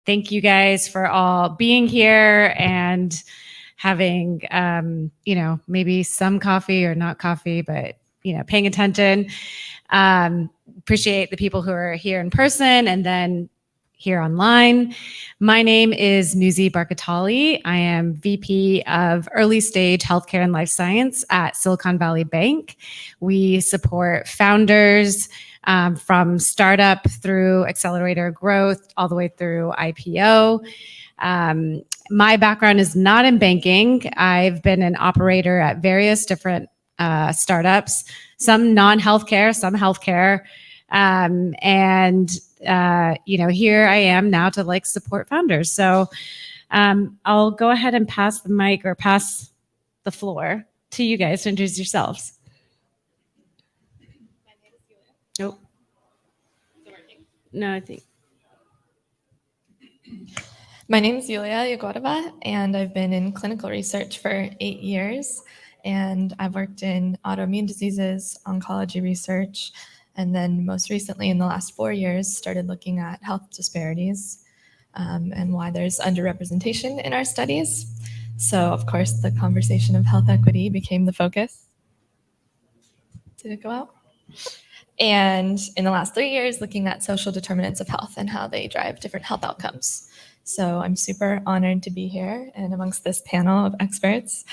thank you guys for all being here and having, maybe some coffee or not coffee, but, paying attention. Appreciate the people who are here in person and then here online. My name is Nuzi Barkatally. I am VP of Early Stage Healthcare and Life Science at Silicon Valley Bank. We support founders from startup through accelerator growth all the way through IPO. My background is not in banking. I've been an operator at various different startups, some non-healthcare, some healthcare. Here I am now to support founders. So I'll go ahead and pass the mic or pass the floor to you guys to introduce yourselves. My name is Yulia. Nope. Is it working? No, I think. My name is Yulia Yegorova, and I've been in clinical research for 8 years. And I've worked in autoimmune diseases, oncology research, and then most recently in the last 4 years, started looking at health disparities and why there's underrepresentation in our studies. So of course, the conversation of health equity became the focus. Did it go out? And in the last 3 years, looking at social determinants of health and how they drive different health outcomes. So I'm super honored to be here and amongst this panel of experts.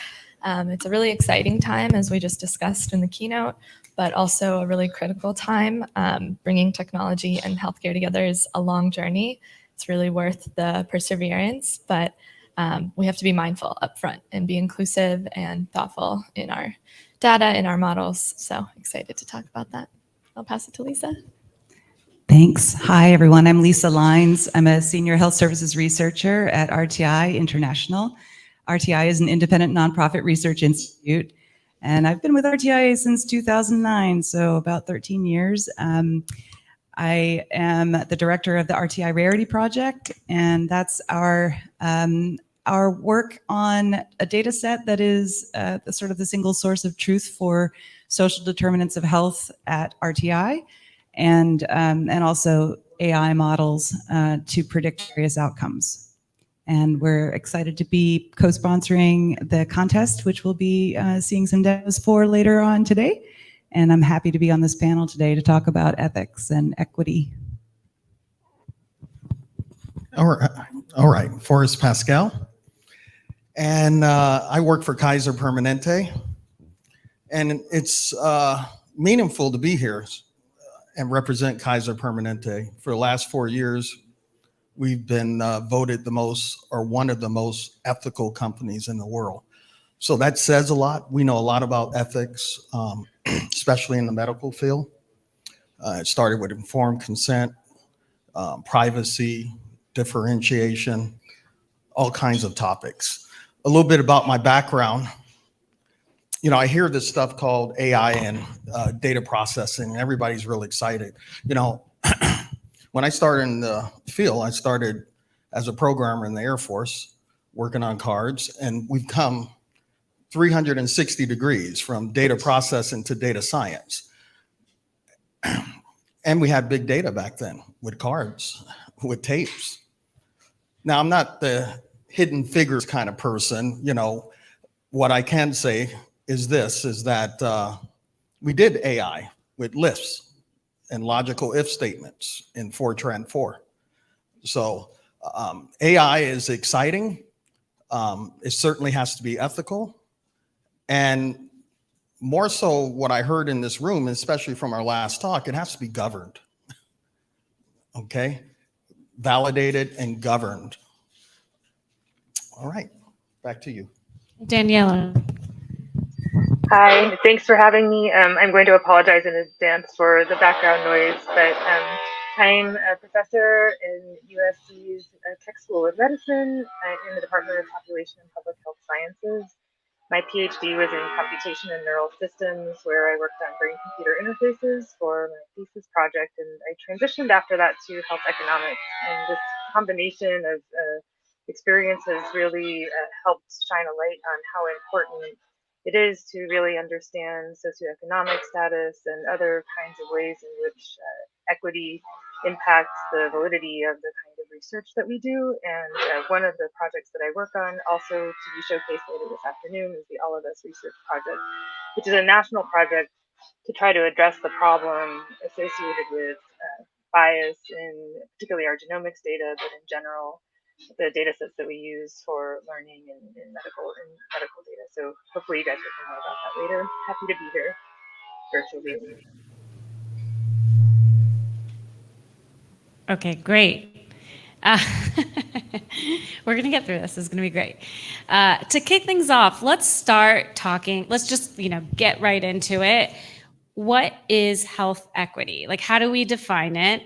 It's a really exciting time, as we just discussed in the keynote, but also a really critical time. Bringing technology and healthcare together is a long journey. It's really worth the perseverance, but we have to be mindful upfront and be inclusive and thoughtful in our data, in our models. So excited to talk about that. I'll pass it to Lisa. Thanks. Hi, everyone. I'm Lisa Lines. I'm a senior health services researcher at RTI International. RTI is an independent nonprofit research institute, and I've been with RTI since 2009, so about 13 years. I am the director of the RTI Rarity Project, and that's our work on a data set that is sort of the single source of truth for social determinants of health at RTI, and also AI models to predict various outcomes. And we're excited to be co-sponsoring the contest, which we'll be seeing some demos for later on today. And I'm happy to be on this panel today to talk about ethics and equity. All right. Forrest, Pascal. And I work for Kaiser Permanente. And it's meaningful to be here and represent Kaiser Permanente. For the last 4 years, we've been voted the most, or one of the most ethical companies in the world. So that says a lot. We know a lot about ethics, especially in the medical field. It started with informed consent, privacy, differentiation, all kinds of topics. A little bit about my background. I hear this stuff called AI and data processing. Everybody's really excited. When I started in the field, I started as a programmer in the Air Force, working on cards, and we've come 360 degrees from data processing to data science. And we had big data back then with cards, with tapes. Now, I'm not the hidden figures kind of person. What I can say is that we did AI with lifts and logical if statements in Fortran 4. So AI is exciting. It certainly has to be ethical. And more so what I heard in this room, especially from our last talk, it has to be governed. Okay? Validated and governed. All right, back to you. Danielle. Hi, thanks for having me. I'm going to apologize in advance for the background noise, but I'm a professor in USC's Keck School of Medicine in the Department of Population and Public Health Sciences. My PhD was in computation and neural systems, where I worked on brain-computer interfaces for my thesis project, and I transitioned after that to health economics. And this combination of experience has really helped shine a light on how important it is to really understand socioeconomic status and other kinds of ways in which equity impacts the validity of the kind of research that we do. And one of the projects that I work on, also to be showcased later this afternoon, is the All of Us Research Project, which is a national project to try to address the problem associated with bias in particularly our genomics data, but in general, the data sets that we use for learning in medical data. So hopefully you guys will hear more about that later. Happy to be here virtually. Okay, great. We're going to get through this. It's going to be great. To kick things off, let's start talking. Let's just, get right into it. What is health equity? Like, how do we define it?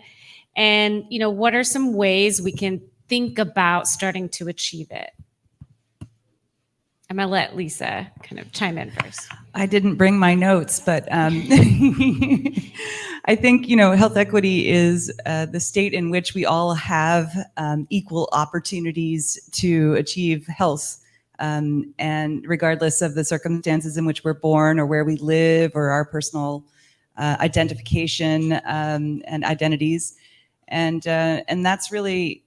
And, what are some ways we can think about starting to achieve it? I'm going to let Lisa kind of chime in first. I didn't bring my notes, but I think, health equity is the state in which we all have equal opportunities to achieve health, and regardless of the circumstances in which we're born or where we live or our personal identification and identities. And that's really,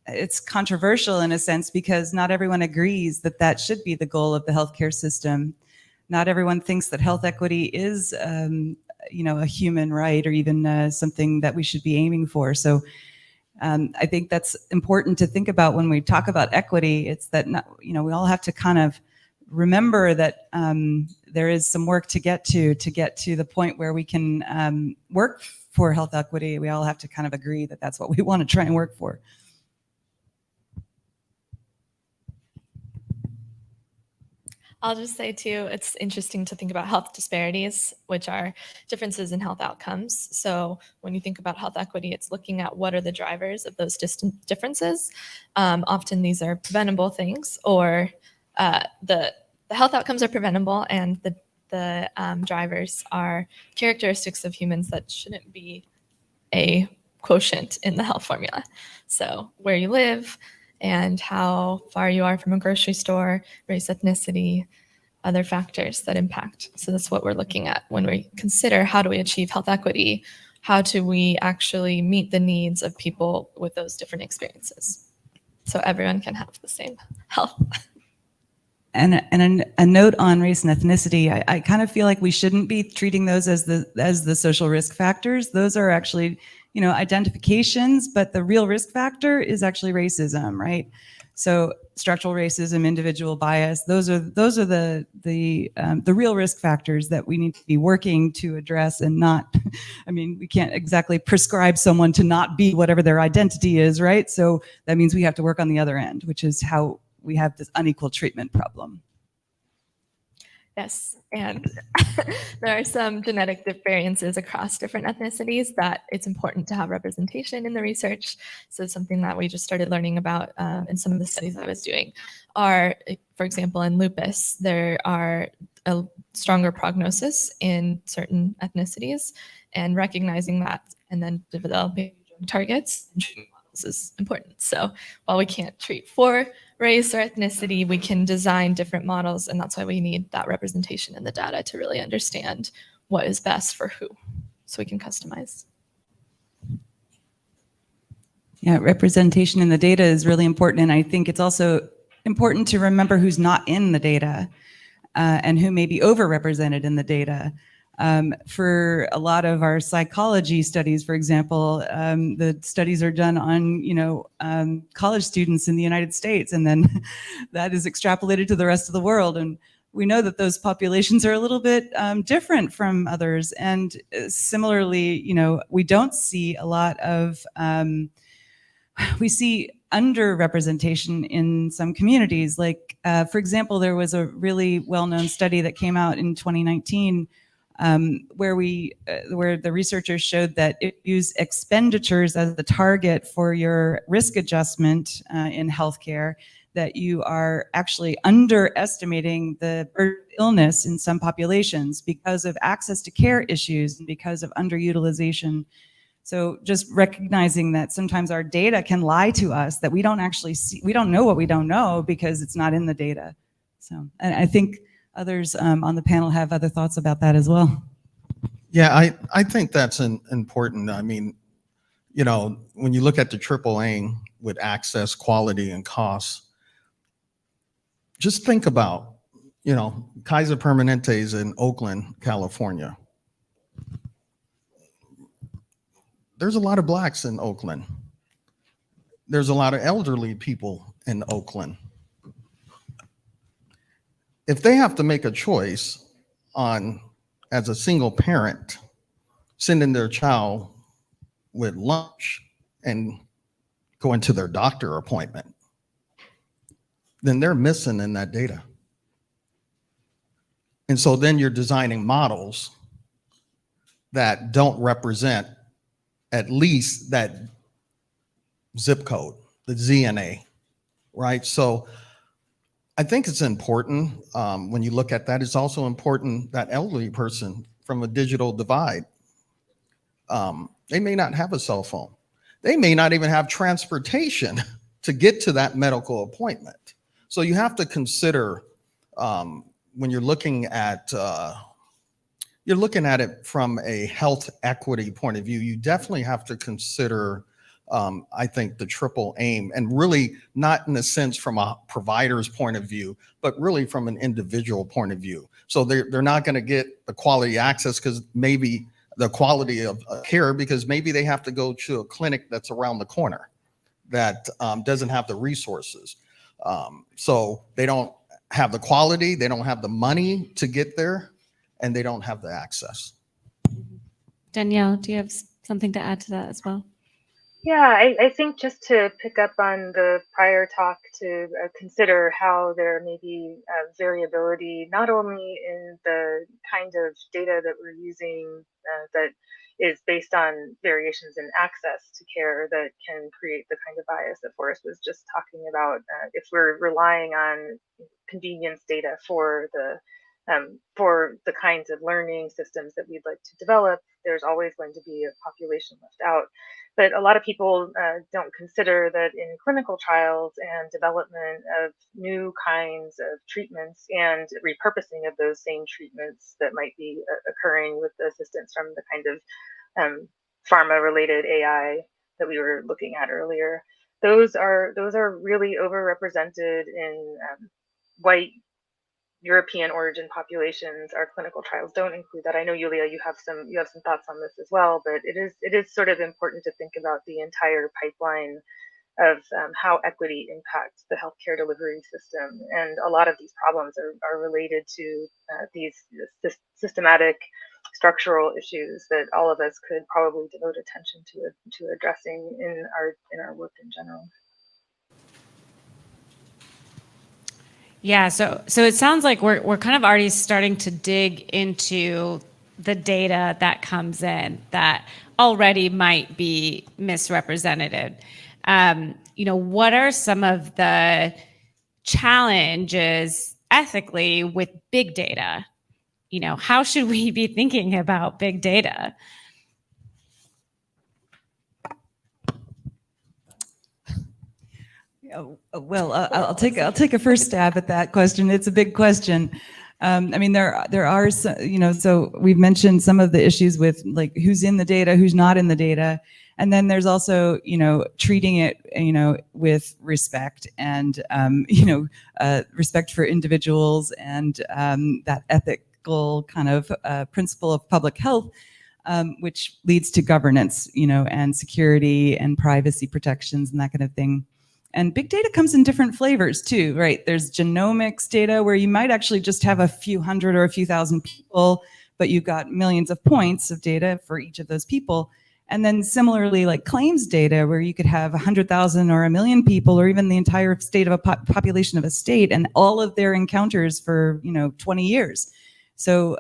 it's controversial in a sense because not everyone agrees that that should be the goal of the healthcare system. Not everyone thinks that health equity is, a human right or even something that we should be aiming for. So I think that's important to think about when we talk about equity. It's that, we all have to kind of remember that there is some work to get to the point where we can work for health equity. We all have to kind of agree that that's what we want to try and work for. I'll just say too, it's interesting to think about health disparities, which are differences in health outcomes. So when you think about health equity, it's looking at what are the drivers of those differences. Often these are preventable things, or the health outcomes are preventable, and the drivers are characteristics of humans that shouldn't be a quotient in the health formula. So where you live, and how far you are from a grocery store, race, ethnicity, other factors that impact. So that's what we're looking at when we consider how do we achieve health equity? How do we actually meet the needs of people with those different experiences so everyone can have the same health? And a note on race and ethnicity, I kind of feel like we shouldn't be treating those as the social risk factors. Those are actually, identifications, but the real risk factor is actually racism, right? So structural racism, individual bias, those are the real risk factors that we need to be working to address, and not, we can't exactly prescribe someone to not be whatever their identity is, right? So that means we have to work on the other end, which is how we have this unequal treatment problem. Yes, and there are some genetic variances across different ethnicities that it's important to have representation in the research. So something that we just started learning about in some of the studies I was doing are, for example, in lupus, there are a stronger prognosis in certain ethnicities, and recognizing that and then developing targets and treatment models is important. So while we can't treat for race or ethnicity, we can design different models, and that's why we need that representation in the data to really understand what is best for who, so we can customize. Yeah, representation in the data is really important, and I think it's also important to remember who's not in the data and who may be overrepresented in the data. For a lot of our psychology studies, for example, the studies are done on, college students in the United States, and then that is extrapolated to the rest of the world. And we know that those populations are a little bit different from others. And similarly, we don't see a lot of, we see underrepresentation in some communities. Like, for example, there was a really well-known study that came out in 2019 where the researchers showed that if you use expenditures as the target for your risk adjustment in healthcare, that you are actually underestimating the burden of illness in some populations because of access to care issues and because of underutilization. So just recognizing that sometimes our data can lie to us, that we don't actually see, we don't know what we don't know because it's not in the data. So, and I think others on the panel have other thoughts about that as well. Yeah, I think that's important. you know, when you look at the triple aim with access, quality, and cost, just think about, you know, Kaiser Permanente is in Oakland, California. There's a lot of Blacks in Oakland. There's a lot of elderly people in Oakland. If they have to make a choice on, as a single parent, sending their child with lunch and going to their doctor appointment, then they're missing in that data. And so then you're designing models that don't represent at least that zip code, the ZNA, right? So I think it's important when you look at that. It's also important that elderly person from a digital divide. They may not have a cell phone. They may not even have transportation to get to that medical appointment. So you have to consider when you're looking at it from a health equity point of view, you definitely have to consider, I think, the triple aim, and really not in a sense from a provider's point of view, but really from an individual point of view. So they're not going to get the quality access because maybe the quality of care, because maybe they have to go to a clinic that's around the corner that doesn't have the resources. So they don't have the quality, they don't have the money to get there, and they don't have the access. Danielle, do you have something to add to that as well? Yeah, I think just to pick up on the prior talk, to consider how there may be variability, not only in the kind of data that we're using that is based on variations in access to care that can create the kind of bias that Forrest was just talking about. If we're relying on convenience data for the kinds of learning systems that we'd like to develop, there's always going to be a population left out. But a lot of people don't consider that in clinical trials and development of new kinds of treatments and repurposing of those same treatments that might be occurring with the assistance from the kind of pharma-related AI that we were looking at earlier, those are really overrepresented in white European origin populations. Our clinical trials don't include that. I know, Yulia, you have some thoughts on this as well, but it is sort of important to think about the entire pipeline of how equity impacts the healthcare delivery system. And a lot of these problems are related to these systematic structural issues that all of us could probably devote attention to addressing in our work in general. Yeah, so it sounds like we're kind of already starting to dig into the data that comes in that already might be misrepresented. You know, what are some of the challenges ethically with big data? You know, how should we be thinking about big data? Well, I'll take a first stab at that question. It's a big question. I mean, there are some, you know, so we've mentioned some of the issues with like who's in the data, who's not in the data, and then there's also, you know, treating it, you know, with respect and respect for individuals and that ethical kind of principle of public health. Which leads to governance, you know, and security and privacy protections and that kind of thing. And big data comes in different flavors too, right? There's genomics data where you might actually just have a few hundred or a few thousand people, but you've got millions of points of data for each of those people. And then similarly, like claims data, where you could have 100,000 or 1 million people, or even the entire state of a population of a state, and all of their encounters for 20 years. So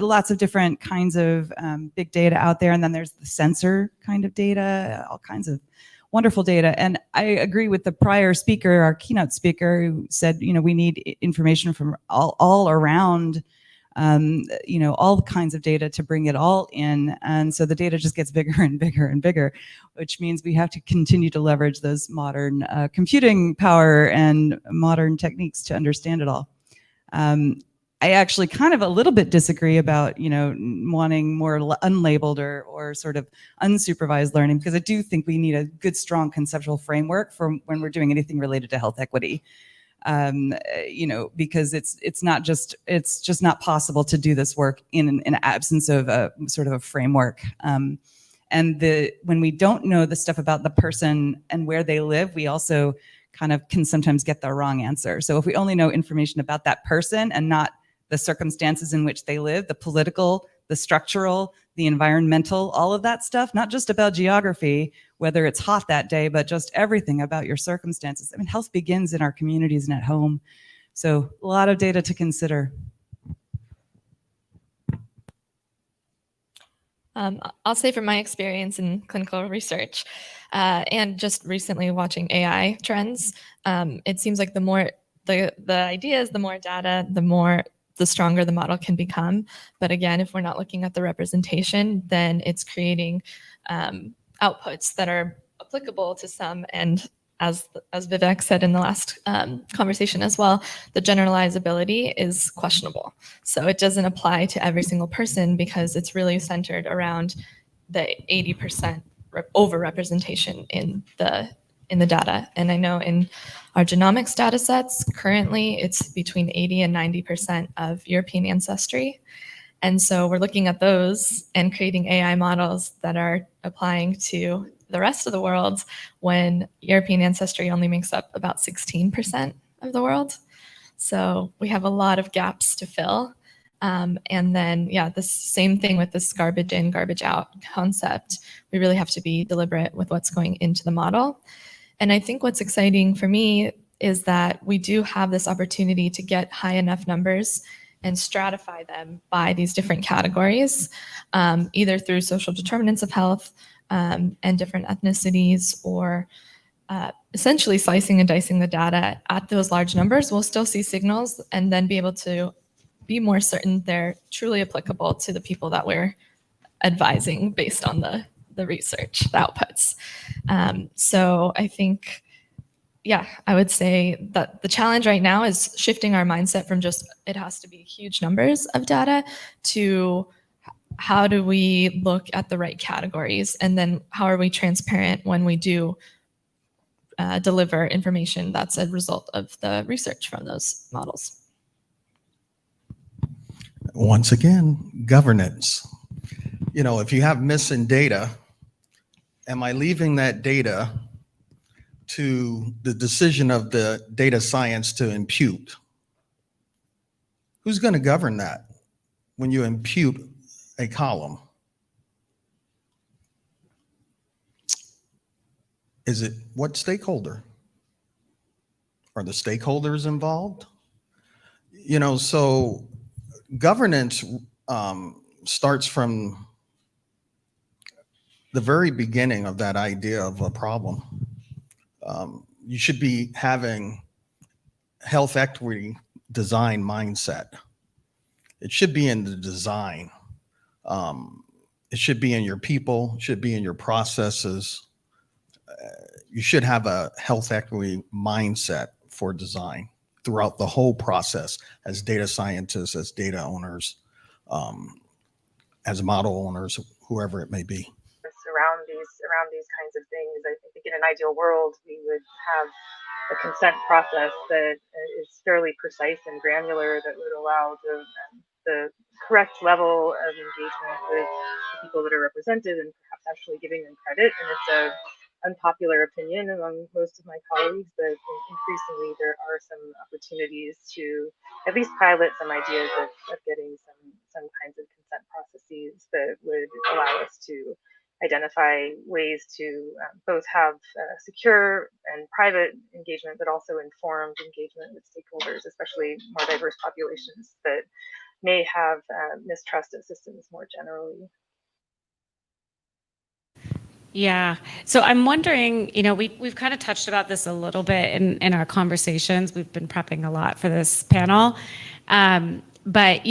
lots of different kinds of big data out there. And then there's the sensor kind of data, all kinds of wonderful data. And I agree with the prior speaker, our keynote speaker, who said, we need information from all around, all kinds of data to bring it all in. And so the data just gets bigger and bigger and bigger, which means we have to continue to leverage those modern computing power and modern techniques to understand it all. I actually kind of a little bit disagree about, wanting more unlabeled or sort of unsupervised learning, because I do think we need a good, strong conceptual framework for when we're doing anything related to health equity. Because it's just not possible to do this work in an absence of a sort of a framework. And when we don't know the stuff about the person and where they live, we also kind of can sometimes get the wrong answer. So if we only know information about that person and not the circumstances in which they live, the political, the structural, the environmental, all of that stuff, not just about geography, whether it's hot that day, but just everything about your circumstances. I mean, health begins in our communities and at home. So a lot of data to consider. I'll say from my experience in clinical research and just recently watching AI trends, it seems like the more the ideas, the more data, the stronger the model can become. But again, if we're not looking at the representation, then it's creating outputs that are applicable to some. And as Vivek said in the last conversation as well, the generalizability is questionable. So it doesn't apply to every single person because it's really centered around the 80% overrepresentation in the data. And I know in our genomics data sets, currently it's between 80 and 90% of European ancestry. And so we're looking at those and creating AI models that are applying to the rest of the world when European ancestry only makes up about 16% of the world. So we have a lot of gaps to fill. And then, the same thing with this garbage in, garbage out concept. We really have to be deliberate with what's going into the model. And I think what's exciting for me is that we do have this opportunity to get high enough numbers and stratify them by these different categories, either through social determinants of health and different ethnicities, or essentially slicing and dicing the data at those large numbers. We'll still see signals and then be able to be more certain they're truly applicable to the people that we're advising based on the research, the outputs. So I think, I would say that the challenge right now is shifting our mindset from just it has to be huge numbers of data to how do we look at the right categories, and then how are we transparent when we do deliver information that's a result of the research from those models. Once again, governance. If you have missing data, am I leaving that data to the decision of the data science to impute? Who's going to govern that when you impute a column? Is it what stakeholder? Are the stakeholders involved? So governance starts from the very beginning of that idea of a problem. You should be having health equity design mindset. It should be in the design. It should be in your people, should be in your processes. You should have a health equity mindset for design throughout the whole process as data scientists, as data owners, as model owners, whoever it may be. Around these kinds of things, I think in an ideal world, we would have a consent process that is fairly precise and granular that would allow the correct level of engagement with the people that are represented and perhaps actually giving them credit. And it's an unpopular opinion among most of my colleagues, but increasingly there are some opportunities to at least pilot some ideas of getting some kinds of consent processes that would allow us to identify ways to both have secure and private engagement, but also informed engagement with stakeholders, especially more diverse populations that may have mistrust of systems more generally. Yeah. So I'm wondering, we've kind of touched about this a little bit in our conversations. We've been prepping a lot for this panel. But,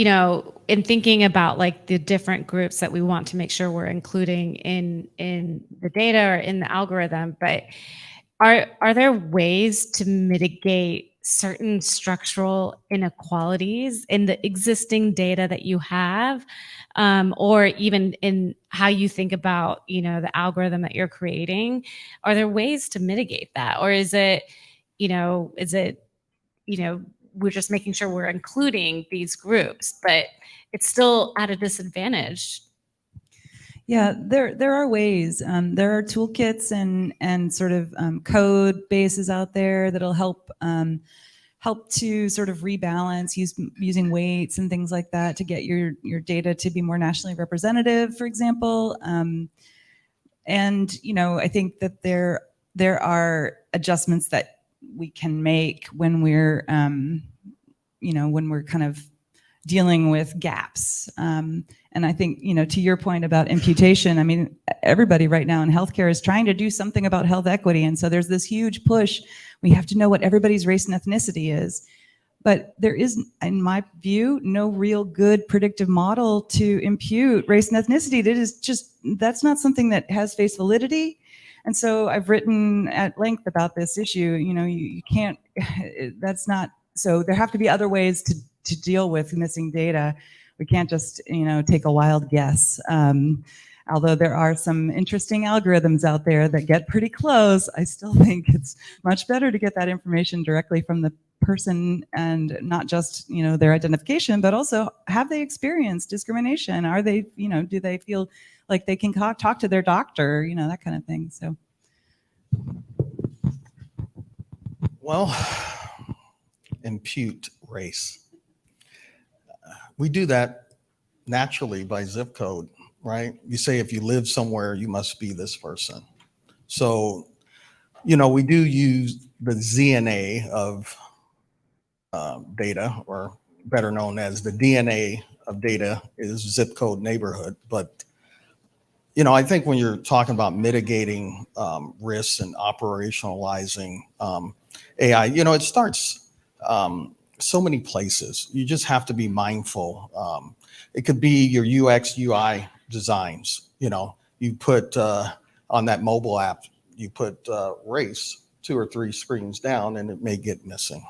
in thinking about like the different groups that we want to make sure we're including in the data or in the algorithm, but are there ways to mitigate certain structural inequalities in the existing data that you have, or even in how you think about, the algorithm that you're creating? Are there ways to mitigate that? Or is it, we're just making sure we're including these groups, but it's still at a disadvantage? Yeah, there are ways. There are toolkits and sort of code bases out there that'll help to sort of rebalance using weights and things like that to get your data to be more nationally representative, for example. And I think that there are adjustments that we can make when we're when we're kind of dealing with gaps. And I think, to your point about imputation, I mean, everybody right now in healthcare is trying to do something about health equity. And so there's this huge push. We have to know what everybody's race and ethnicity is. But there is, in my view, no real good predictive model to impute race and ethnicity. That's not something that has face validity. And so I've written at length about this issue. You can't, that's not, so there have to be other ways to deal with missing data. We can't just, take a wild guess. Although there are some interesting algorithms out there that get pretty close, I still think it's much better to get that information directly from the person and not just, their identification, but also have they experienced discrimination? Are they, do they feel like they can talk to their doctor, that kind of thing. So. Well, impute race. We do that naturally by zip code, right? You say if you live somewhere, you must be this person. So, we do use the ZNA of data, or better known as the DNA of data is zip code neighborhood. But, I think when you're talking about mitigating risks and operationalizing AI, it starts so many places. You just have to be mindful. It could be your UX, UI designs. You put on that mobile app, you put race 2 or 3 screens down and it may get missing.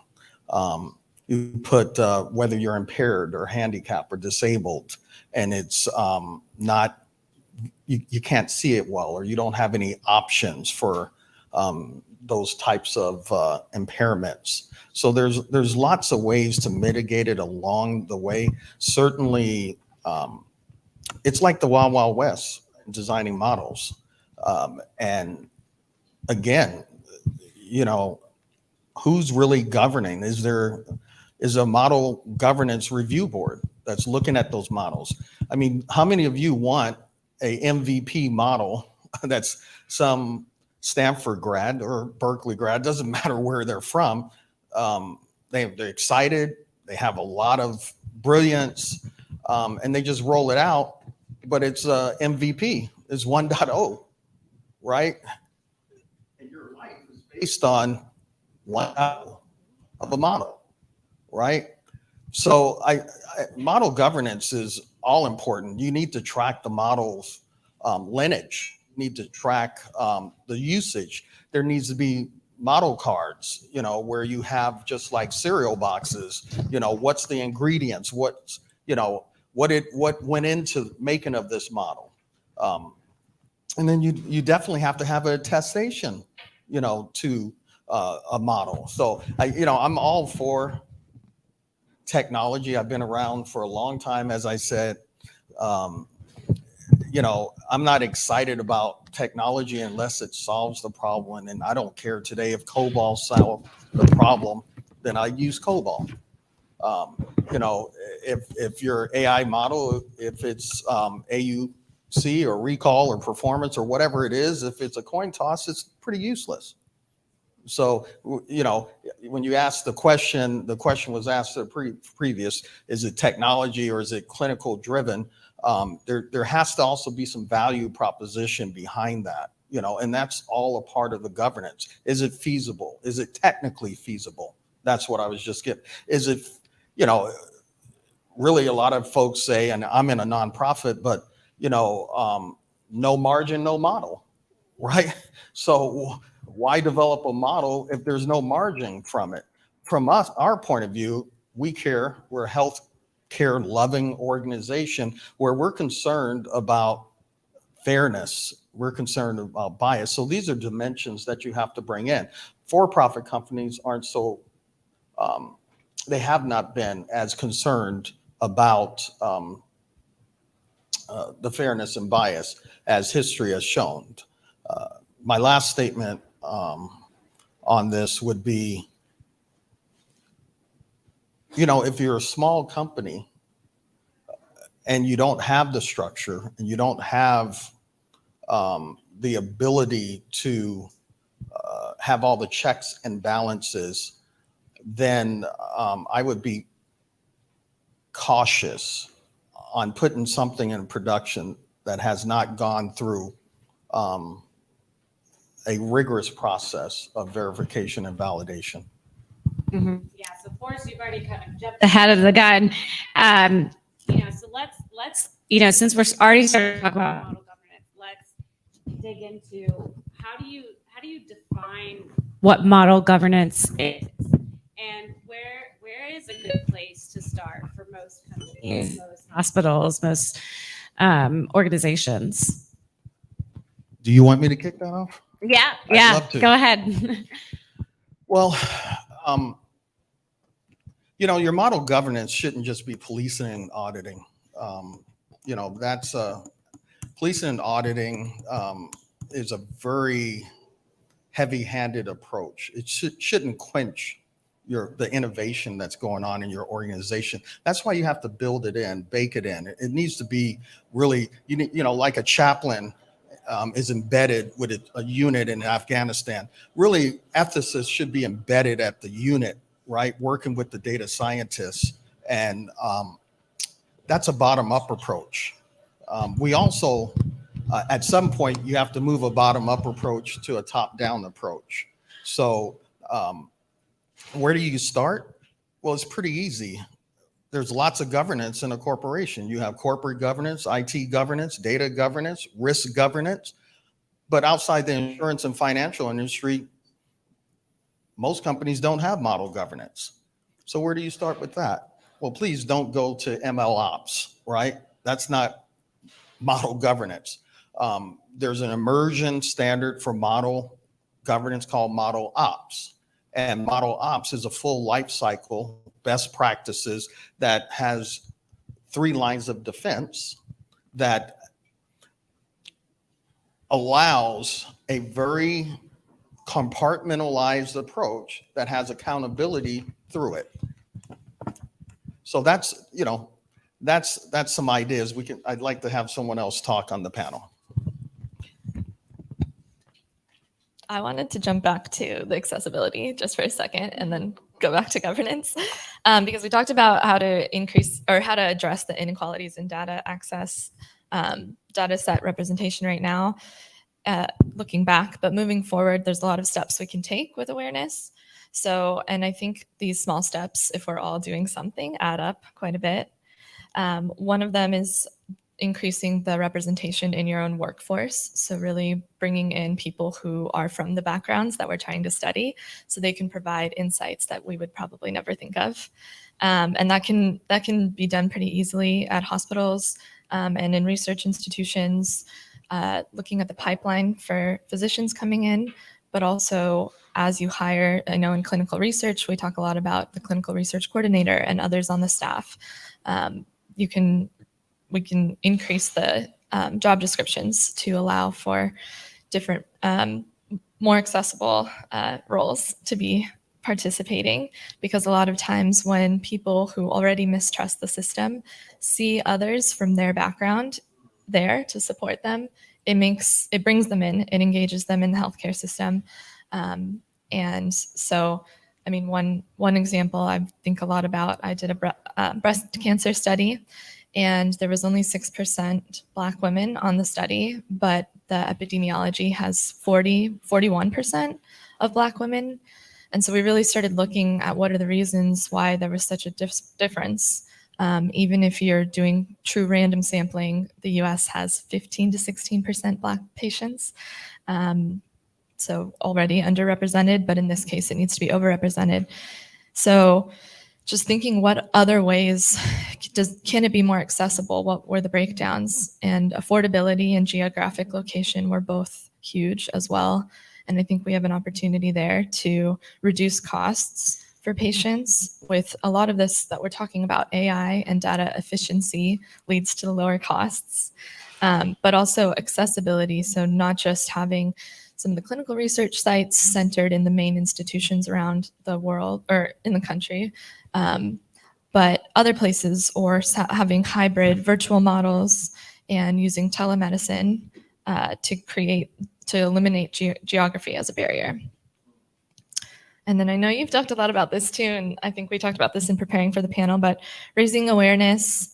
You put whether you're impaired or handicapped or disabled, and it's not, you can't see it well, or you don't have any options for those types of impairments. So there's lots of ways to mitigate it along the way. Certainly, it's like the Wild Wild West designing models. And again, who's really governing? Is a model governance review board that's looking at those models? I mean, how many of you want a MVP model that's some Stanford grad or Berkeley grad, doesn't matter where they're from, they're excited, they have a lot of brilliance, and they just roll it out, but it's MVP, it's 1.0, right? And your life is based on 1.0 of a model, right? So model governance is all important. You need to track the model's lineage. You need to track the usage. There needs to be model cards, where you have just like cereal boxes, what's the ingredients, what's, what went into making of this model. And then you definitely have to have a attestation, to a model. So I'm all for technology. I've been around for a long time, as I said. I'm not excited about technology unless it solves the problem. And I don't care today if COBOL solved the problem, then I use COBOL. If your AI model, if it's AUC or recall or performance or whatever it is, if it's a coin toss, it's pretty useless. So, when you ask the question was asked previous, is it technology or is it clinical driven? There has to also be some value proposition behind that, and that's all a part of the governance. Is it feasible? Is it technically feasible? That's what I was just getting. Is it, really a lot of folks say, and I'm in a nonprofit, but, no margin, no model, right? So why develop a model if there's no margin from it? from us, our point of view, we care. We're a health care loving organization where we're concerned about fairness. We're concerned about bias. So these are dimensions that you have to bring in. For-profit companies aren't so, they have not been as concerned about the fairness and bias as history has shown. My last statement on this would be, if you're a small company and you don't have the structure and you don't have the ability to have all the checks and balances, then I would be cautious on putting something in production that has not gone through a rigorous process of verification and validation. Mm-hmm. Yeah. So Forrest, you've already kind of jumped ahead of the gun. So let's since we're already starting to talk about model governance, let's dig into how do you define what model governance is, and where is a good place to start for most companies, most hospitals, most organizations? Do you want me to kick that off? Yeah. I'd love to. Go ahead. Well, your model governance shouldn't just be policing and auditing. That's policing and auditing is a very heavy-handed approach. It shouldn't quench the innovation that's going on in your organization. That's why you have to build it in, bake it in. It needs to be really, like a chaplain is embedded with a unit in Afghanistan. Really, ethicists should be embedded at the unit, right? Working with the data scientists. And that's a bottom-up approach. We also, at some point, you have to move a bottom-up approach to a top-down approach. So where do you start? Well, it's pretty easy. There's lots of governance in a corporation. You have corporate governance, IT governance, data governance, risk governance. But outside the insurance and financial industry, most companies don't have model governance. So where do you start with that? Well, please don't go to ML ops, right? That's not model governance. There's an immersion standard for model governance called model ops. And model ops is a full life cycle best practices that has 3 lines of defense that allows a very compartmentalized approach that has accountability through it. So that's some ideas. I'd like to have someone else talk on the panel. I wanted to jump back to the accessibility just for a second and then go back to governance because we talked about how to increase or how to address the inequalities in data access, data set representation right now, looking back, but moving forward, there's a lot of steps we can take with awareness. So, and I think these small steps, if we're all doing something, add up quite a bit. One of them is increasing the representation in your own workforce. So really bringing in people who are from the backgrounds that we're trying to study so they can provide insights that we would probably never think of. And that can be done pretty easily at hospitals and in research institutions, looking at the pipeline for physicians coming in, but also as you hire, I know in clinical research, we talk a lot about the clinical research coordinator and others on the staff. We can increase the job descriptions to allow for different, more accessible roles to be participating, because a lot of times when people who already mistrust the system see others from their background there to support them, it brings them in, it engages them in the healthcare system. And so, I mean, one example I think a lot about, I did a breast cancer study, and there was only 6% Black women on the study, but the epidemiology has 41% of Black women. And so we really started looking at what are the reasons why there was such a difference. Even if you're doing true random sampling, the US has 15 to 16% Black patients. So already underrepresented, but in this case, it needs to be overrepresented. So just thinking what other ways can it be more accessible? What were the breakdowns? And affordability and geographic location were both huge as well. And I think we have an opportunity there to reduce costs for patients. With a lot of this that we're talking about, AI and data efficiency leads to lower costs, but also accessibility. So not just having some of the clinical research sites centered in the main institutions around the world or in the country, but other places, or having hybrid virtual models and using telemedicine to eliminate geography as a barrier. And then I know you've talked a lot about this too, and I think we talked about this in preparing for the panel, but raising awareness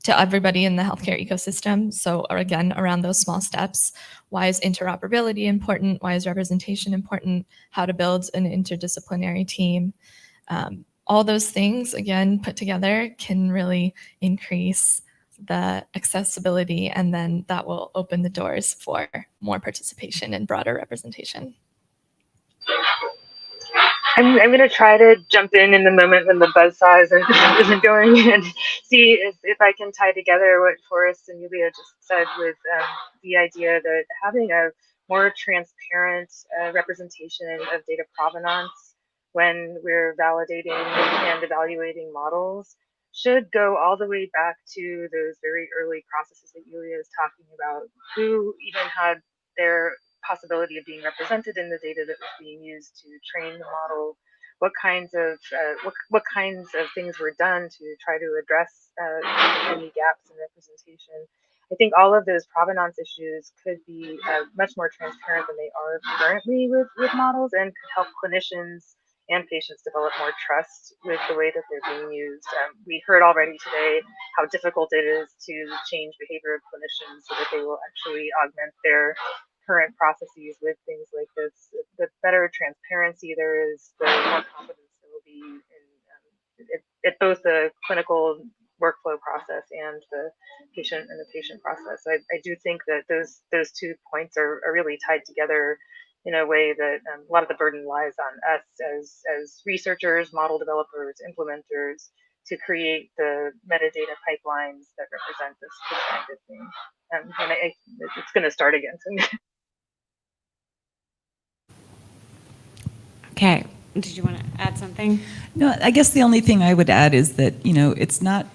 to everybody in the healthcare ecosystem. So again, around those small steps, why is interoperability important? Why is representation important? How to build an interdisciplinary team. All those things, again, put together can really increase the accessibility, and then that will open the doors for more participation and broader representation. I'm going to try to jump in the moment when the buzzsaw isn't going, and see if I can tie together what Forrest and Yulia just said with the idea that having a more transparent representation of data provenance when we're validating and evaluating models should go all the way back to those very early processes that Yulia is talking about. Who even had their possibility of being represented in the data that was being used to train the model? What kinds of things were done to try to address any gaps in representation? I think all of those provenance issues could be much more transparent than they are currently with models, and could help clinicians and patients develop more trust with the way that they're being used. We heard already today how difficult it is to change behavior of clinicians so that they will actually augment their current processes with things like this. The better transparency there is, the more confidence there will be in both the clinical workflow process and the patient process. I do think that those 2 points are really tied together in a way that a lot of the burden lies on us as researchers, model developers, implementers, to create the metadata pipelines that represent this kind of thing. And it's going to start again soon. Okay. Did you want to add something? No, I guess the only thing I would add is that, it's not,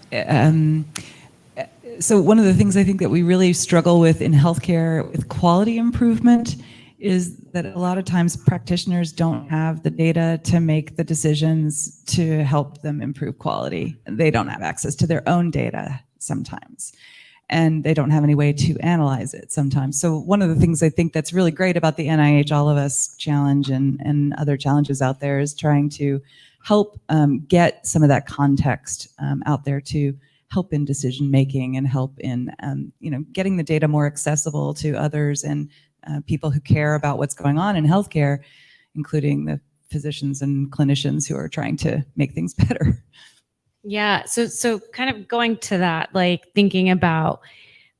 so one of the things I think that we really struggle with in healthcare with quality improvement is that a lot of times practitioners don't have the data to make the decisions to help them improve quality. They don't have access to their own data sometimes, and they don't have any way to analyze it sometimes. So one of the things I think that's really great about the NIH All of Us challenge and other challenges out there is trying to help get some of that context out there to help in decision making and help in getting the data more accessible to others and people who care about what's going on in healthcare, including the physicians and clinicians who are trying to make things better. Yeah. So kind of going to that, like thinking about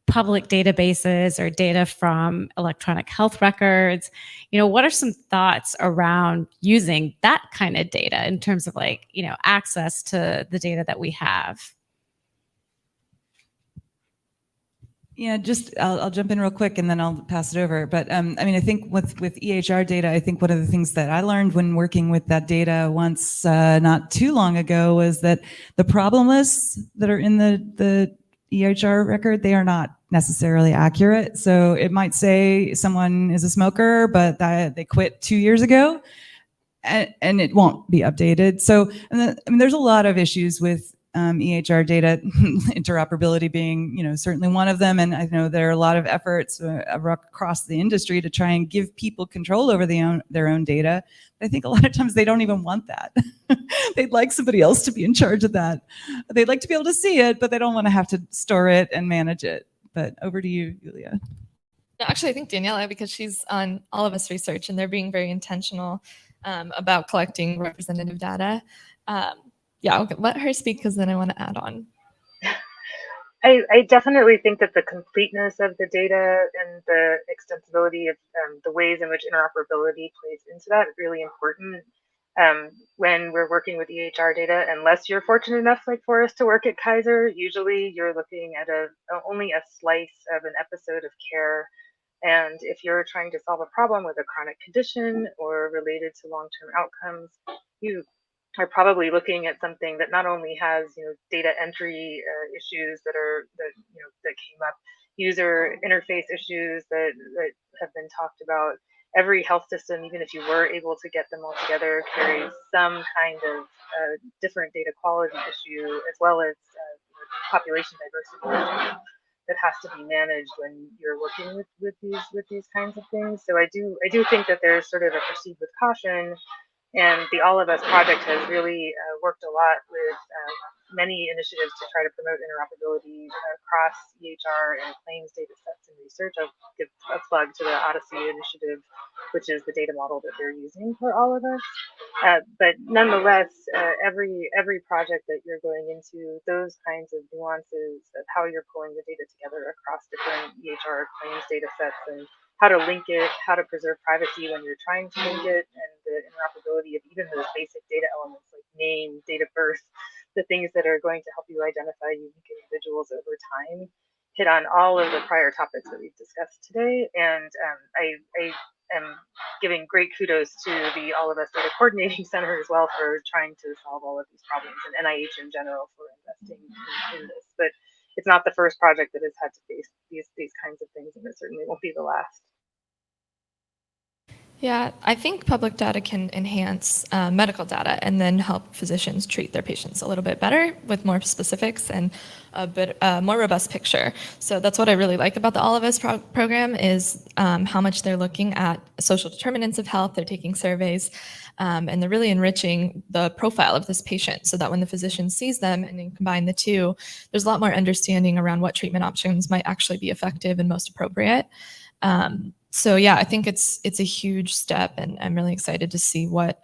public databases or data from electronic health records, what are some thoughts around using that kind of data in terms of access to the data that we have? Yeah, I'll jump in real quick and then I'll pass it over. But I think with EHR data, I think one of the things that I learned when working with that data once not too long ago was that the problem lists that are in the EHR record, they are not necessarily accurate. So it might say someone is a smoker, but they quit 2 years ago, and it won't be updated. So there's a lot of issues with EHR data, interoperability being, certainly one of them. And I know there are a lot of efforts across the industry to try and give people control over their own data. But I think a lot of times they don't even want that. They'd like somebody else to be in charge of that. They'd like to be able to see it, but they don't want to have to store it and manage it. But over to you, Yulia. No, actually, I think Danielle, because she's on All of Us research and they're being very intentional about collecting representative data. Yeah, okay, let her speak because then I want to add on. I definitely think that the completeness of the data and the extensibility of the ways in which interoperability plays into that is really important. When we're working with EHR data, unless you're fortunate enough, like Forrest, to work at Kaiser, usually you're looking at only a slice of an episode of care. And if you're trying to solve a problem with a chronic condition or related to long-term outcomes, you are probably looking at something that not only has data entry issues that came up, user interface issues that have been talked about. Every health system, even if you were able to get them all together, carries some kind of different data quality issue, as well as population diversity that has to be managed when you're working with these kinds of things. So I do think that there's sort of a proceed with caution, and the All of Us project has really worked a lot with many initiatives to try to promote interoperability across EHR and claims data sets and research. I'll give a plug to the Odyssey initiative, which is the data model that they're using for All of Us. But nonetheless, every project that you're going into, those kinds of nuances of how you're pulling the data together across different EHR claims data sets, and how to link it, how to preserve privacy when you're trying to link it, and the interoperability of even those basic data elements like name, date of birth, the things that are going to help you identify unique individuals over time, hit on all of the prior topics that we've discussed today. And I am giving great kudos to the All of Us Data Coordinating Center as well for trying to solve all of these problems, and NIH in general for investing in this. But it's not the first project that has had to face these kinds of things, and it certainly won't be the last. Yeah, I think public data can enhance medical data and then help physicians treat their patients a little bit better with more specifics and a bit more robust picture. So that's what I really like about the All of Us program is how much they're looking at social determinants of health. They're taking surveys and they're really enriching the profile of this patient so that when the physician sees them and then combine the two, there's a lot more understanding around what treatment options might actually be effective and most appropriate. So yeah, I think it's a huge step, and I'm really excited to see what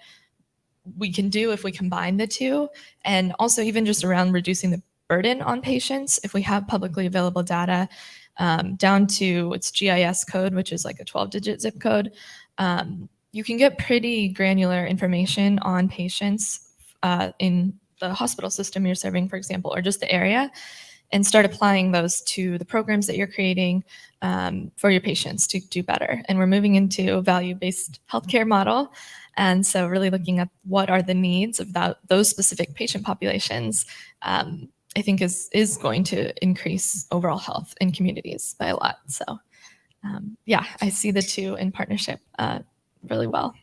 we can do if we combine the two, and also even just around reducing the burden on patients. If we have publicly available data down to its GIS code, which is like a 12-digit zip code, you can get pretty granular information on patients in the hospital system you're serving, for example, or just the area, and start applying those to the programs that you're creating for your patients to do better. And we're moving into a value-based healthcare model. And so really looking at what are the needs of those specific patient populations, I think is going to increase overall health in communities by a lot. So yeah, I see the two in partnership really well.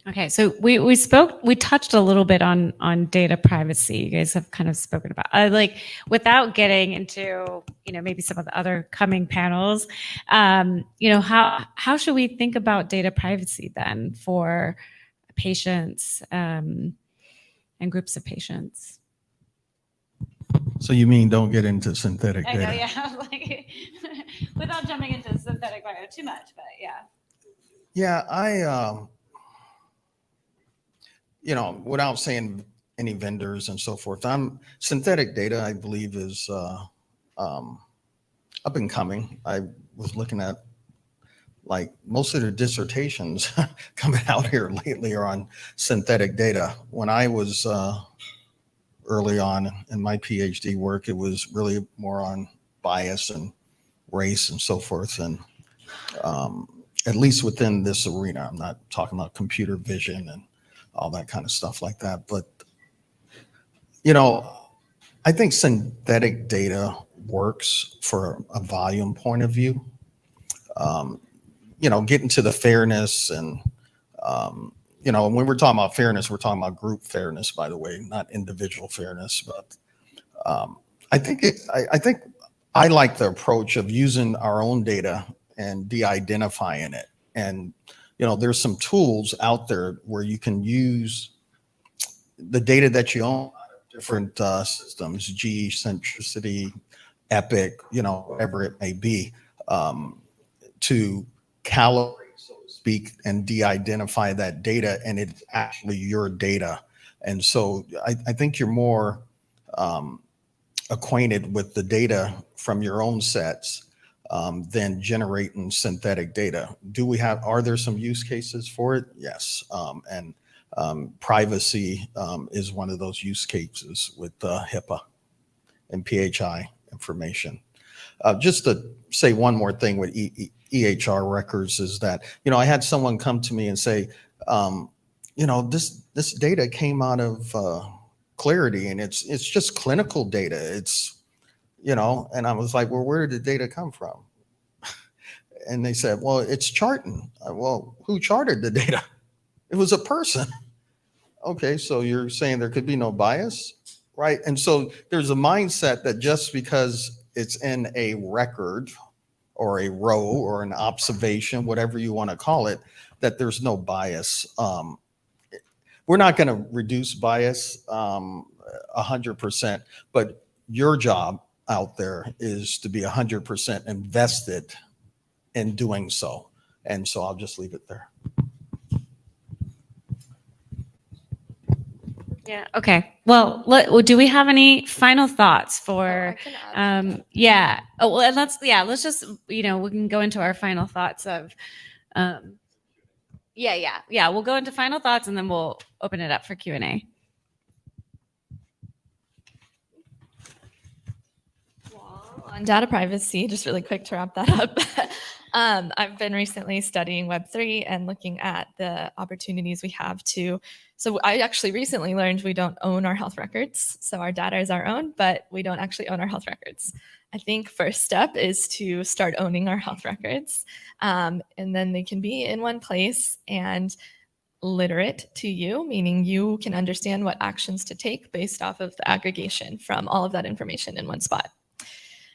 Okay, so we touched a little bit on data privacy. You guys have kind of spoken about like without getting into maybe some of the other coming panels. How should we think about data privacy then for patients and groups of patients? So you mean don't get into synthetic data? I know, yeah. Like, without jumping into synthetic bio too much, but yeah. Yeah, without saying any vendors and so forth, synthetic data, I believe, is up and coming. I was looking at like most of the dissertations coming out here lately are on synthetic data. When I was early on in my PhD work, it was really more on bias and race and so forth. And at least within this arena, I'm not talking about computer vision and all that kind of stuff like that. But, I think synthetic data works for a volume point of view. Getting to the fairness and, when we're talking about fairness, we're talking about group fairness, by the way, not individual fairness. But I think I like the approach of using our own data and de-identifying it. And, there's some tools out there where you can use the data that you own, different systems, GE, Centricity, Epic, whatever it may be, to calibrate, so to speak, and de-identify that data, and it's actually your data. And so I think you're more acquainted with the data from your own sets than generating synthetic data. Are there some use cases for it? Yes. And Privacy is one of those use cases with HIPAA and PHI information. Just to say one more thing with EHR records is that, I had someone come to me and say, this data came out of Clarity, and it's just clinical data. It's, and I was like, well, where did the data come from? And they said, well, it's charting. Well, who charted the data? It was a person. Okay, so you're saying there could be no bias, right? And so there's a mindset that just because it's in a record or a row or an observation, whatever you want to call it, that there's no bias. We're not going to reduce bias 100%, but your job out there is to be 100% invested in doing so. And so I'll just leave it there. Yeah. Okay. Well, do we have any final thoughts for? Yeah. Oh, well, let's just we can go into our final thoughts of. Yeah. We'll go into final thoughts and then we'll open it up for Q&A. On data privacy, just really quick to wrap that up. I've been recently studying Web3 and looking at the opportunities we have so I actually recently learned we don't own our health records. So our data is our own, but we don't actually own our health records. I think first step is to start owning our health records. And then they can be in one place and literate to you, meaning you can understand what actions to take based off of the aggregation from all of that information in one spot.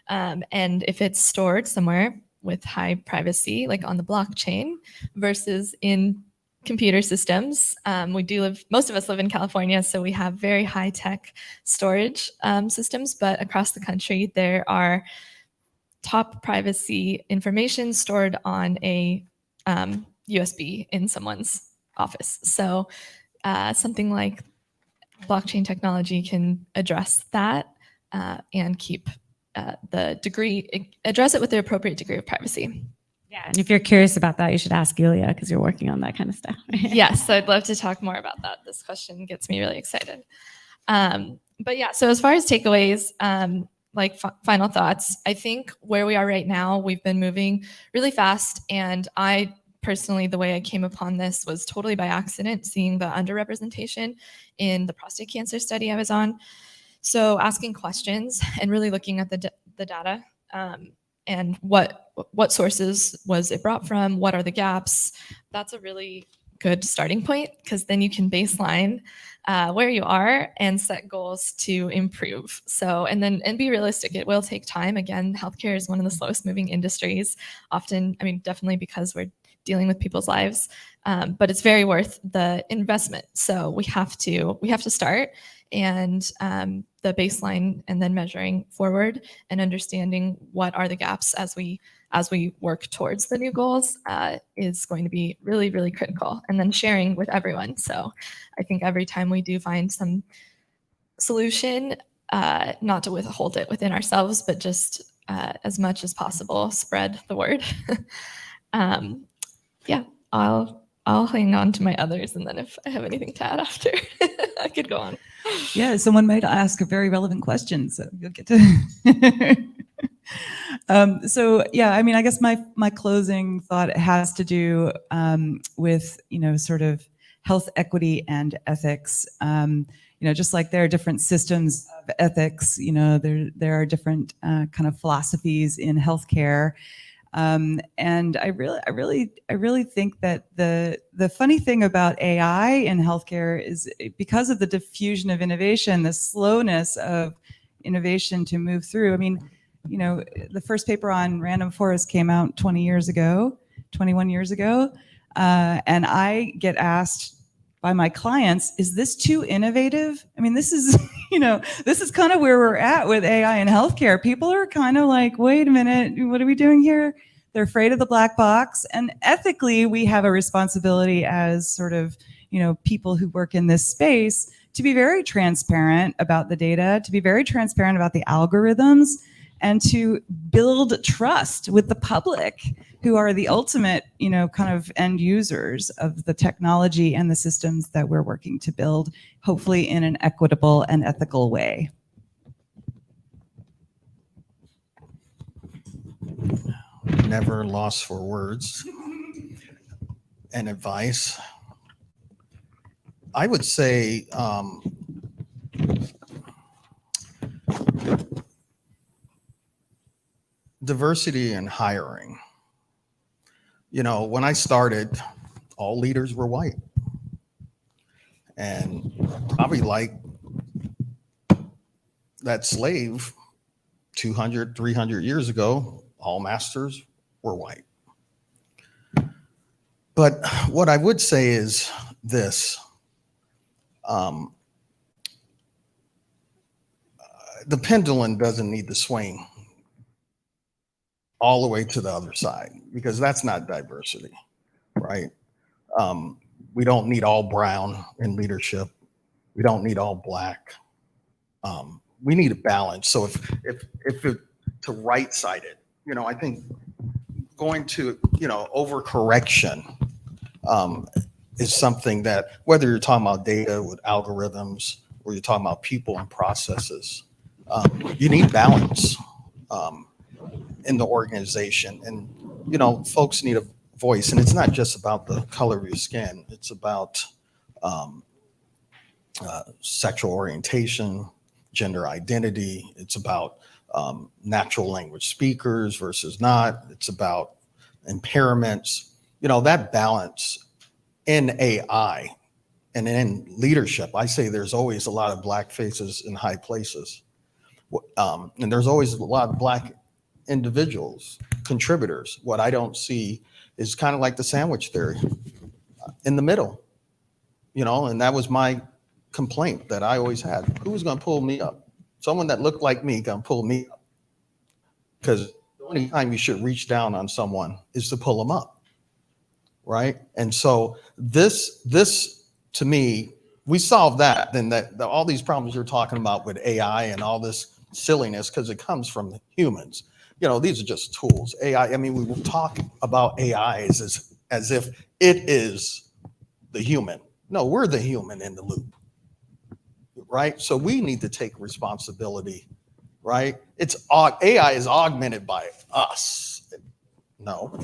And if it's stored somewhere with high privacy, like on the blockchain, versus in computer systems, most of us live in California, so we have very high tech storage systems, but across the country, there are top privacy information stored on a USB in someone's office. So something like blockchain technology can address that and keep address it with the appropriate degree of privacy. Yeah, and if you're curious about that, you should ask Yulia because you're working on that kind of stuff. Yes, I'd love to talk more about that. This question gets me really excited. But yeah, so as far as takeaways, final thoughts, I think where we are right now, we've been moving really fast. And I personally, the way I came upon this was totally by accident, seeing the underrepresentation in the prostate cancer study I was on. So asking questions and really looking at the data and what sources was it brought from, what are the gaps, that's a really good starting point, because then you can baseline where you are and set goals to improve. So, and be realistic, it will take time. Again, healthcare is one of the slowest moving industries, often, definitely because we're dealing with people's lives, but it's very worth the investment. So we have to start, and the baseline, and then measuring forward and understanding what are the gaps as we work towards the new goals is going to be really, really critical, and then sharing with everyone. So I think every time we do find some solution, not to withhold it within ourselves, but just as much as possible, spread the word. Yeah, I'll hang on to my others, and then if I have anything to add after, I could go on. Yeah, someone might ask a very relevant question, so you'll get to. So yeah, I guess my closing thought has to do with sort of health equity and ethics. Just like there are different systems of ethics, there are different kind of philosophies in healthcare. And I really think that the funny thing about AI in healthcare is, because of the diffusion of innovation, the slowness of innovation to move through. The first paper on random forest came out 21 years ago, and I get asked by my clients, is this too innovative? This is, this is kind of where we're at with AI in healthcare. People are kind of like, wait a minute, what are we doing here? They're afraid of the black box. And ethically, we have a responsibility as sort of, people who work in this space to be very transparent about the data, to be very transparent about the algorithms, and to build trust with the public, who are the ultimate, kind of end users of the technology and the systems that we're working to build, hopefully in an equitable and ethical way. Never lost for words and advice. I would say diversity in hiring. When I started, all leaders were white. And probably like that slave 200, 300 years ago, all masters were white. But what I would say is this. The pendulum doesn't need to swing all the way to the other side, because that's not diversity, right? We don't need all brown in leadership. We don't need all black. We need a balance. So if to right side it, I think going to, overcorrection is something that, whether you're talking about data with algorithms or you're talking about people and processes, you need balance in the organization. And, folks need a voice. And it's not just about the color of your skin. It's about sexual orientation, gender identity. It's about natural language speakers versus not. It's about impairments. That balance in AI and in leadership. I say there's always a lot of black faces in high places. And there's always a lot of black individuals, contributors. What I don't see is kind of like the sandwich theory, in the middle, and that was my complaint that I always had. Who was going to pull me up? Someone that looked like me going to pull me up. Because the only time you should reach down on someone is to pull them up, right? And so this to me, we solve that, then all these problems you're talking about with AI and all this silliness, because it comes from humans. These are just tools. AI, we will talk about AI as if it is the human. No, we're the human in the loop, right? So we need to take responsibility, right? AI is augmented by us. No,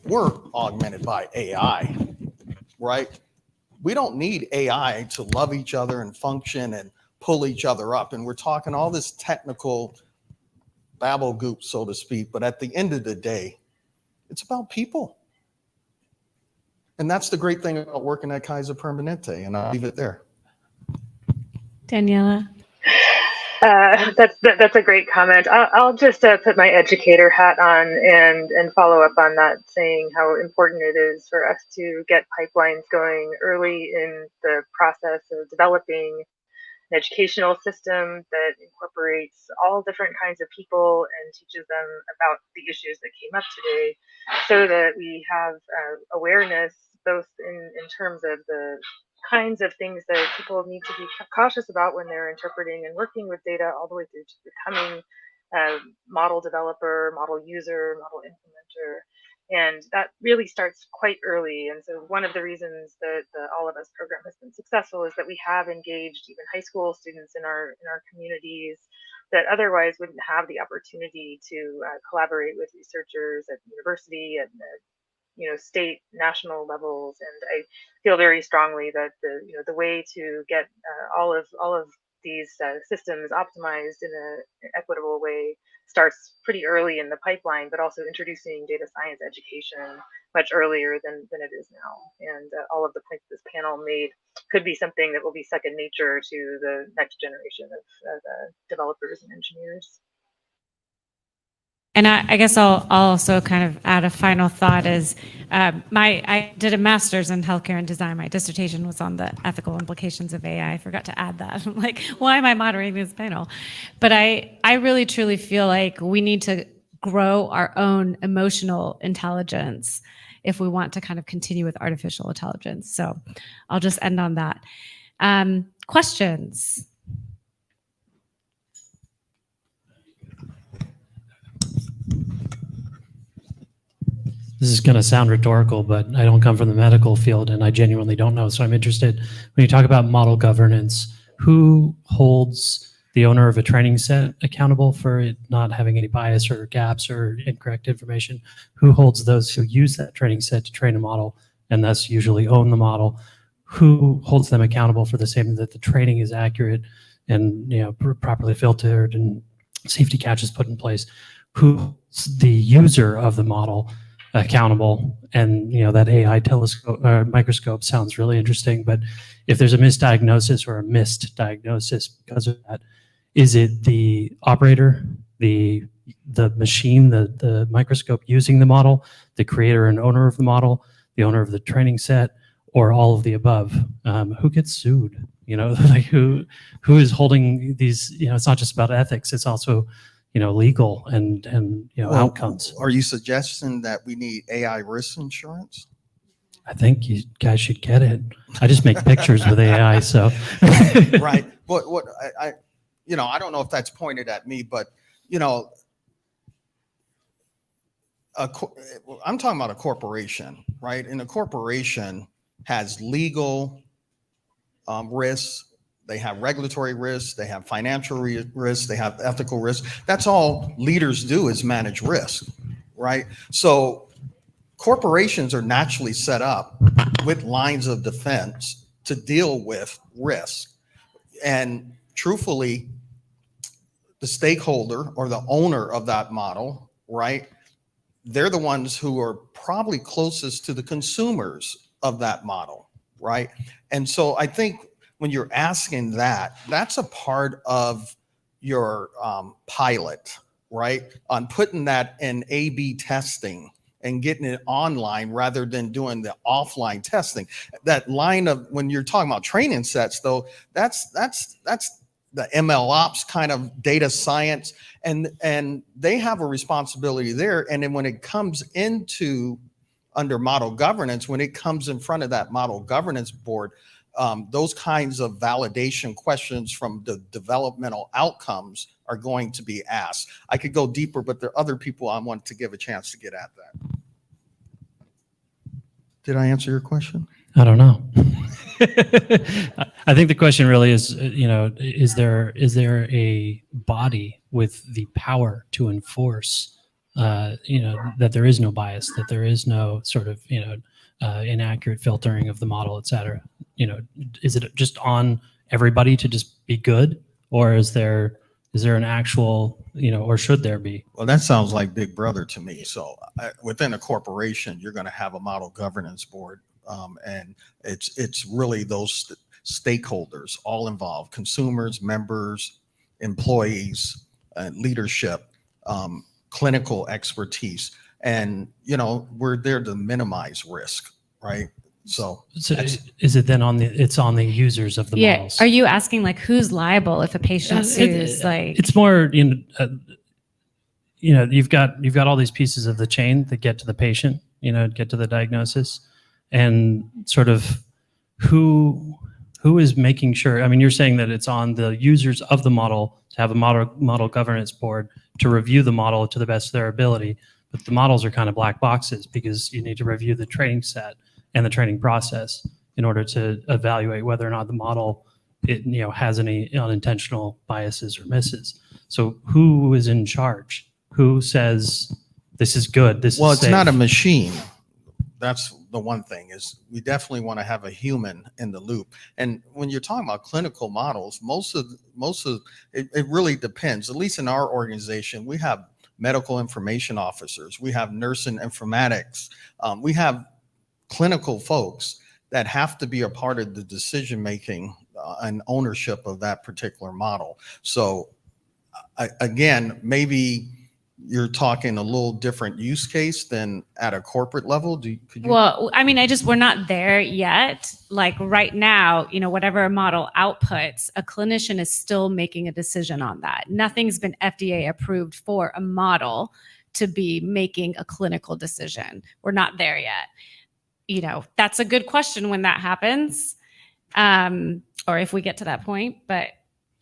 we're augmented by AI, right? We don't need AI to love each other and function and pull each other up. And we're talking all this technical babble goop, so to speak. But at the end of the day, it's about people. And that's the great thing about working at Kaiser Permanente. And I'll leave it there. Daniela? That's a great comment. I'll just put my educator hat on and follow up on that, saying how important it is for us to get pipelines going early in the process of developing an educational system that incorporates all different kinds of people and teaches them about the issues that came up today, so that we have awareness both in terms of the kinds of things that people need to be cautious about when they're interpreting and working with data, all the way through to becoming a model developer, model user, model implementer. And that really starts quite early. And so one of the reasons that the All of Us program has been successful is that we have engaged even high school students in our communities that otherwise wouldn't have the opportunity to collaborate with researchers at university and state, national levels. And I feel very strongly that the way to get all of these systems optimized in an equitable way starts pretty early in the pipeline, but also introducing data science education much earlier than it is now. And all of the points this panel made could be something that will be second nature to the next generation of developers and engineers. And I guess I'll also kind of add a final thought is I did a master's in healthcare and design. My dissertation was on the ethical implications of AI. I forgot to add that. I'm like, why am I moderating this panel? But I really truly feel like we need to grow our own emotional intelligence if we want to kind of continue with artificial intelligence. So I'll just end on that. Questions? This is going to sound rhetorical, but I don't come from the medical field and I genuinely don't know. So I'm interested when you talk about model governance, who holds the owner of a training set accountable for it not having any bias or gaps or incorrect information? Who holds those who use that training set to train a model and thus usually own the model? Who holds them accountable for the same, that the training is accurate and properly filtered and safety catches put in place? Who's the user of the model accountable? And that AI telescope microscope sounds really interesting, but if there's a misdiagnosis or a missed diagnosis because of that, is it the operator, the machine, the microscope using the model, the creator and owner of the model, the owner of the training set, or all of the above? Who gets sued? Like who is holding these? It's not just about ethics; it's also legal and outcomes. Are you suggesting that we need AI risk insurance? I think you guys should get it. I just make pictures with AI, so. Right. What I don't know if that's pointed at me, but I'm talking about a corporation, right? And a corporation has legal risks. They have regulatory risks, they have financial risks, they have ethical risks. That's all leaders do, is manage risk, right? So corporations are naturally set up with lines of defense to deal with risk. And truthfully, the stakeholder or the owner of that model, right? They're the ones who are probably closest to the consumers of that model, right? And so I think when you're asking that, that's a part of your pilot, right? On putting that in A/B testing and getting it online rather than doing the offline testing. That line of, when you're talking about training sets, though, that's the ML ops kind of data science, and they have a responsibility there. And then when it comes into under model governance, when it comes in front of that model governance board, those kinds of validation questions from the developmental outcomes are going to be asked. I could go deeper, but there are other people I want to give a chance to get at that. Did I answer your question? I don't know. I think the question really is, is there a body with the power to enforce, that there is no bias, that there is no sort of, inaccurate filtering of the model, et cetera? Is it just on everybody to just be good, or is there an actual, or should there be? Well, that sounds like Big Brother to me. So within a corporation, you're going to have a model governance board, and it's really those stakeholders all involved: consumers, members, employees, leadership, clinical expertise, and we're there to minimize risk, right? So is it then on the users of the models? Are you asking like who's liable if a patient sues? It's more, you've got all these pieces of the chain that get to the patient, get to the diagnosis, and sort of who is making sure. I mean, you're saying that it's on the users of the model to have a model governance board to review the model to the best of their ability, but the models are kind of black boxes because you need to review the training set and the training process in order to evaluate whether or not the model has any unintentional biases or misses. So who is in charge? Who says this is good? This well, is it's safe? not a machine. That's the one thing, is we definitely want to have a human in the loop. And when you're talking about clinical models, most of it really depends. At least in our organization, we have medical information officers, we have nurse and informatics, we have clinical folks that have to be a part of the decision making and ownership of that particular model. So again, maybe you're talking a little different use case than at a corporate level. Well, I mean, we're not there yet. Like right now, whatever a model outputs, a clinician is still making a decision on that. Nothing's been FDA approved for a model to be making a clinical decision. We're not there yet. That's a good question when that happens, or if we get to that point. But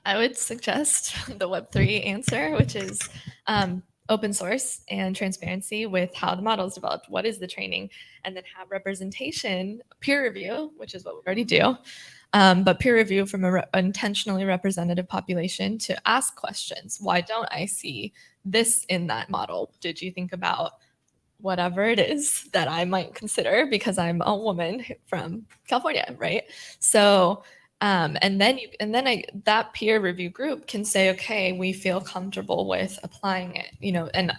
I would suggest the Web3 answer, which is open source and transparency with how the model is developed. What is the training? And then have representation, peer review, which is what we already do, but peer review from an intentionally representative population to ask questions. Why don't I see this in that model? Did you think about whatever it is that I might consider because I'm a woman from California, right? So, that peer review group can say, okay, we feel comfortable with applying it, and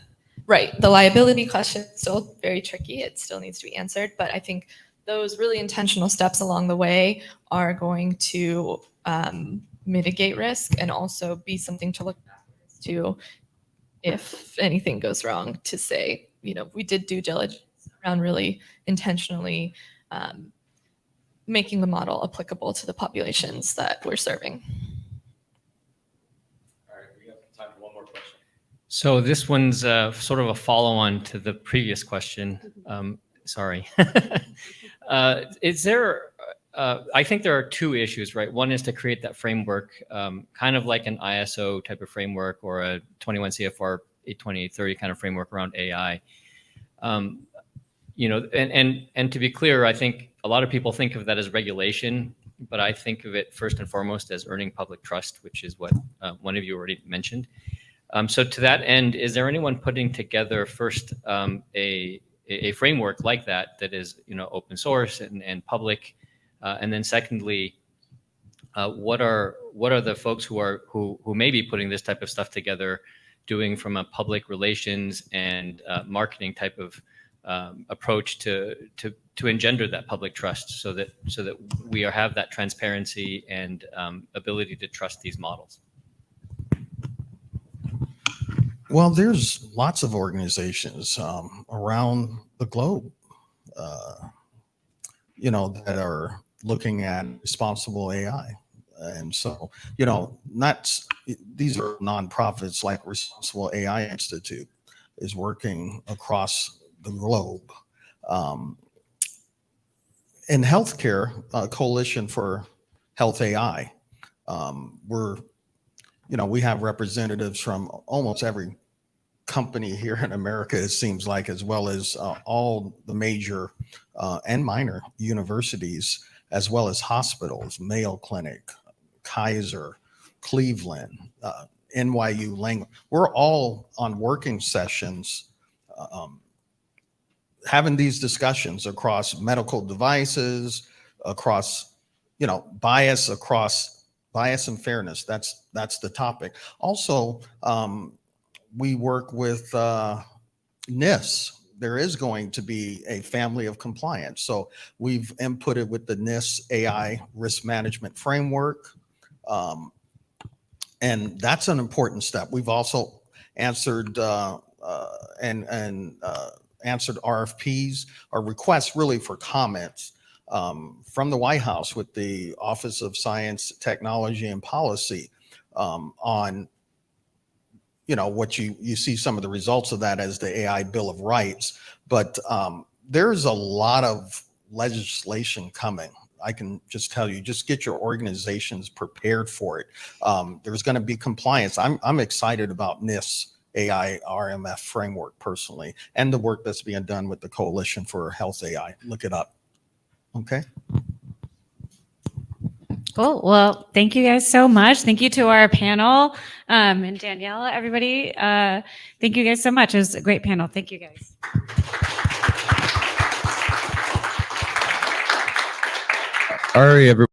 right, the liability question is still very tricky. It still needs to be answered, but I think those really intentional steps along the way are going to mitigate risk and also be something to look back to if anything goes wrong, to say, we did due diligence around really intentionally making the model applicable to the populations that we're serving. All right, we have time for one more question. So this one's sort of a follow-on to the previous question. Sorry. Is there, I think there are two issues, right? One is to create that framework, kind of like an ISO type of framework or a 21 CFR 820/830 kind of framework around AI. And to be clear, I think a lot of people think of that as regulation, but I think of it first and foremost as earning public trust, which is what one of you already mentioned. So to that end, is there anyone putting together first a framework like that is open source and public, and then secondly, what are the folks who may be putting this type of stuff together doing from a public relations and marketing type of approach to engender that public trust, so that we have that transparency and ability to trust these models? Well, there's lots of organizations around the globe, that are looking at responsible AI. And so, these are nonprofits like Responsible AI Institute is working across the globe. In healthcare, Coalition for Health AI, we have representatives from almost every company here in America, it seems like, as well as all the major and minor universities, as well as hospitals, Mayo Clinic, Kaiser, Cleveland, NYU Langone. We're all on working sessions having these discussions across medical devices, across, bias and fairness. That's the topic. Also, we work with NIST. There is going to be a family of compliance. So we've inputted with the NIST AI risk management framework. And that's an important step. We've also answered answered RFPs or requests really for comments from the White House with the Office of Science, Technology, and Policy on, what you see some of the results of that as the AI Bill of Rights. But there's a lot of legislation coming. I can just tell you, just get your organizations prepared for it. There's going to be compliance. I'm excited about NIST AI RMF framework personally, and the work that's being done with the Coalition for Health AI. Look it up. Okay. Cool. Well, thank you guys so much. Thank you to our panel, and Danielle, everybody. Thank you guys so much. It was a great panel. Thank you guys. All right, everybody.